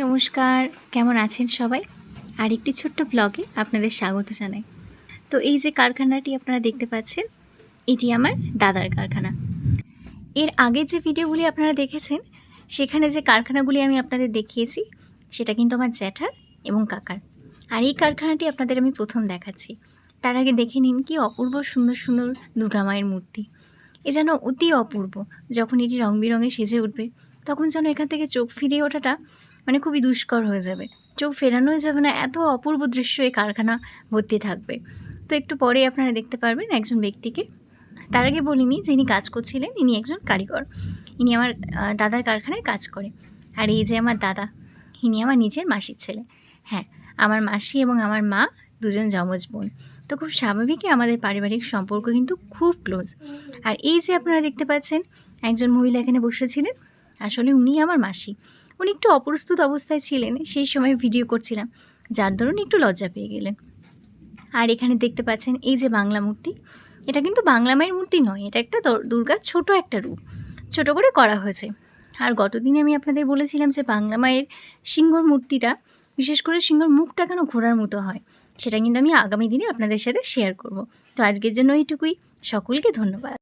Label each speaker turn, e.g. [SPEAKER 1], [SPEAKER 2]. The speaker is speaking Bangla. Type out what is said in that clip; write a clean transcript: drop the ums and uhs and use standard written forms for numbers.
[SPEAKER 1] নমস্কার, কেমন আছেন সবাই? আরেকটি ছোট্ট ব্লগে আপনাদের স্বাগত জানাই। তো এই যে কারখানাটি আপনারা দেখতে পাচ্ছেন, এটি আমার দাদার কারখানা। এর আগের যে ভিডিওগুলি আপনারা দেখেছেন, সেখানে যে কারখানাগুলি আমি আপনাদের দেখিয়েছি, সেটা কিন্তু আমার জ্যাঠার এবং কাকার। আর এই কারখানাটি আপনাদের আমি প্রথম দেখাচ্ছি। তার আগে দেখে নিন কি অপূর্ব সুন্দর সুন্দর দুর্গা মায়ের মূর্তি। এ যেন অতি অপূর্ব। যখন এটি রং বেরঙে সেজে উঠবে, তখন যেন এখান থেকে চোখ ফিরিয়ে ওঠাটা খুবই দুষ্কর হয়ে যাবে। চোখ ফেরানোই যাবে না, এত অপূর্ব দৃশ্য এই কারখানা ভর্তি থাকবে। তো একটু পরে আপনারা দেখতে পারবেন একজন ব্যক্তিকে। তার আগে বলিনি যে ইনি কাজ করছিলেন, ইনি একজন কারিগর। ইনি আমার দাদার কারখানায় কাজ করে। আর এই যে আমার দাদা, ইনি আমার নিজের মাসির ছেলে। হ্যাঁ, আমার মাসি এবং আমার মা দুজন যমজ বোন। তো খুব স্বাভাবিকই আমাদের পারিবারিক সম্পর্ক কিন্তু খুব ক্লোজ। আর এই যে আপনারা দেখতে পাচ্ছেন একজন মহিলা এখানে বসেছিলেন, আসলে উনি আমার মাসি। উনি একটু অপ্রস্তুত অবস্থায় ছিলেন, সেই সময় ভিডিও করছিলাম, যার দরুন একটু লজ্জা পেয়ে গেলেন। আর এখানে দেখতে পাচ্ছেন এই যে বাংলা মূর্তি, এটা কিন্তু বাংলা মায়ের মূর্তি নয়, এটা একটা দুর্গার ছোট একটা রূপ, ছোট করে করা হয়েছে। আর গতদিনে আমি আপনাদের বলেছিলাম যে বাংলা মায়ের সিংহর মূর্তিটা, বিশেষ করে সিংহর মুখটা কেন ঘোরার মতো হয়, সেটা কিন্তু আমি আগামী দিনে আপনাদের সাথে শেয়ার করব। তো আজকের জন্য এইটুকুই। সকলকে ধন্যবাদ।